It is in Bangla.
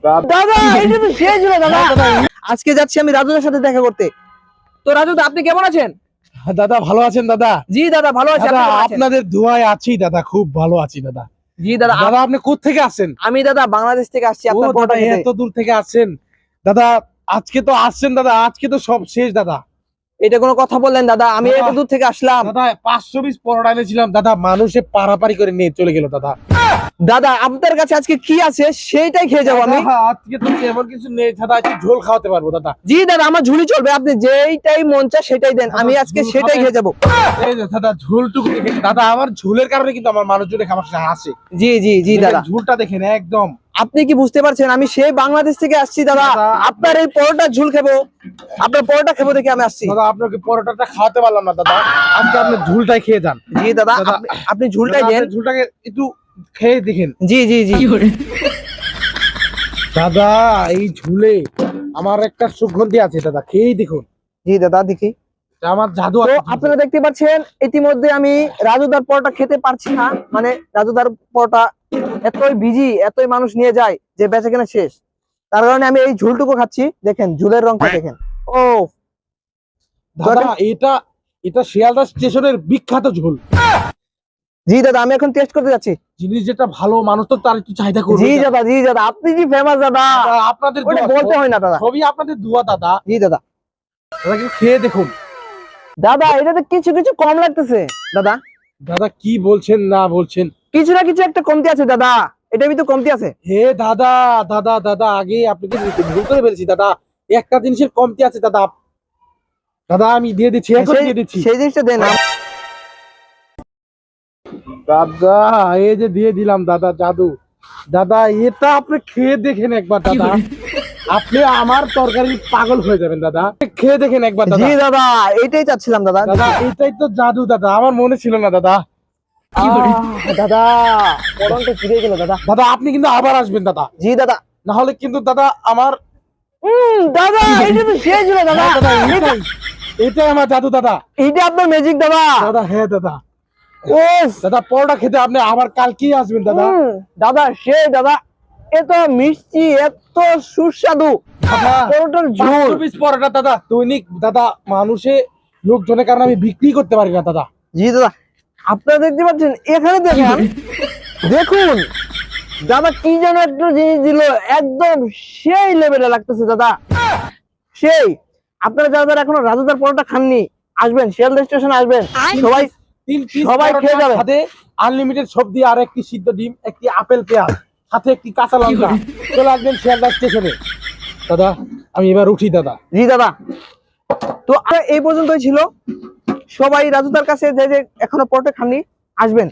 দাদা এটা তো শেষ হলো দাদা। আজকে যাচ্ছি আমি রাজুদার সাথে দেখা করতে। তো রাজুদা আপনি কেমন আছেন? দাদা ভালো আছেন দাদা? জি দাদা ভালো আছি। দাদা আপনি কেমন আছেন? আপনাদের দোয়ায় আছি দাদা, খুব ভালো আছি দাদা। জি দাদা দাদা আপনি কোথা থেকে আসছেন? আমি দাদা বাংলাদেশ থেকে আসছি ও আপনার দাদা পরোটা খেতে। এত দূর থেকে আসছেন দাদা, আজকে তো আসছেন দাদা, আজকে তো সব শেষ দাদা। এটা কোনো কথা বললেন দাদা? আমি দাদা, এত দূর থেকে আসলাম। দাদা 500 পিস পরোটা এনেছিলাম দাদা, মানুষে পারাপারি করে নিয়ে চলে গেল দাদা। দাদা আপনার কাছে আজকে কি আছে সেইটাই খেয়ে যাবো আমি। দাদা, আজকে তো এমন কিছু নেই দাদা, আজকে ঝোল খাওয়াতে পারবো দাদা। জি দাদা আমার ঝুলি চলবে, আপনি যেইটাই মন চায় সেটাই দেন, আমি আজকে ঝোল সেটাই খাবেন? খেয়ে যাবো। এই যে দাদা ঝোলটুকু দেখেন দাদা, আমার ঝোলের কারণে কিন্তু আমার মানুষজনে খাবার আসে। জি জি জি দেখেন, দাদা ঝোলটা দেখেন একদম। আপনি কি বুঝতে পারছেন আমি সেই বাংলাদেশ থেকে আসছি দাদা, দাদা, আপনার এই পরোটা ঝুল খাবো, আপনার পরোটা খাবো দেখে আমি আসছি। দাদা আপনাকে পরোটাটা খাওয়াতে পারলাম না দাদা, আজকে আপনি ঝোলটাই খেয়ে যান। জি দাদা দাদা, আপনি ঝুলটাই দাদা, দেন। আপনি ঝোলটাকে একটু খেয়ে দেখেন। জি জি জি দাদা এই ঝুলে আমার একটা সুগন্ধি আছে দাদা, খেয়েই দেখুন। জি দাদা দেখি। এটা আমার জাদু তো আছে। আপনারা দেখতে পাচ্ছেন ইতিমধ্যে আমি রাজুদার পরোটা খেতে পারছি না, মানে রাজুদার পরোটা এতই বিজি, এতই মানুষ নিয়ে যায় যে বেচা কেনা শেষ, তার কারণে আমি এই ঝুলটুকু খাচ্ছি। দেখেন ঝুলের রংটা দেখেন। ও দাদা এটা এটা শিয়ালদা স্টেশনের বিখ্যাত ঝোল। জি দাদা আমি এখন টেস্ট করতে যাচ্ছি। জিনিস যেটা ভালো, মানুষ তো তার একটু চাহিদা করবে। জি দাদা আপনি কি ফেমাস দাদা, দাদা, আপনাদের ওটা দোয়া, বলতে হয় না দাদা। সবই আপনাদের দোয়া দাদা। জি দাদা। দাদা একটু খেয়ে দেখুন। দাদা এটাতে কিছু কিছু কম লাগতেছে দাদা। দাদা কি বলছেন না বলছেন? কিছু না কিছু একটা কমতি আছে দাদা, এটা তো কমতি আছে। হে দাদা, দাদা দাদা আগে আপনাকে ভুল করে ফেলেছি দাদা, একটা জিনিসের কমতি আছে দাদা। দাদা আমি দিয়ে দিচ্ছি, এখন দিয়ে দিচ্ছি সেই জিনিসটা দেন। দাদা। এই যে দিয়ে দিলাম দাদা, জাদু। দাদা এটা আপনি খেয়ে দেখেন একবার দাদা, আপনি আমার তরকারি পাগল হয়ে যাবেন দাদা, খেয়ে দেখেন একবার দাদা। জি দাদা এইটাই চাচ্ছিলাম দাদা। দাদা এটাই তো জাদু দাদা, আমার মনে ছিল না দাদা। দাদা পরনটা ফিরে গেল দাদা। দাদা আপনি কিন্তু আবার আসবেন দাদা, জি দাদা। না হলে কিন্তু দাদা আমার দাদা এইটা তো শেষ হলো দাদা। হ্যাঁ দাদা, এটাই আমার জাদু দাদা। এইটা আপনার ম্যাজিক দাদা। দাদা হ্যাঁ দাদা, ও দাদা পরোটা খেতে আপনি আবার কালকেই আসবেন দাদা। দাদা সে দাদা এত মিষ্টি, এত সুস্বাদু দাদা পরোটার ঝোল। 500 পিস পরোটা দাদা দৈনিক দাদা, মানুষে লোকজনের কারণে আমি বিক্রি করতে পারি না দাদা। জি দাদা আপনারা দেখতে পাচ্ছেন, এখানে দেখেন, দেখুন দাদা কি যেন একটা জিনিস দিল, একদম সেই লেভেলে লাগতেছে দাদা, সেই। আপনারা যারা যারা এখনো রাজুদার পরোটা খাননি আসবেন, শিয়ালদা স্টেশনে আসবেন, সবাই 3 পিস সবাই খেয়ে যাবে। সাথে আনলিমিটেড সবজি আর একটি সিদ্ধ ডিম, একটি আপেল পেঁয়াজ, সাথে একটি কাঁচা লঙ্কা। চলে আসবেন শিয়ালদা স্টেশনে দাদা। আমি এবার উঠি দাদা। জি দাদা। তো এই পর্যন্তই ছিল। সবাই রাজুদার কাছে যে যে এখনো পরোটা খাননি আসবেন।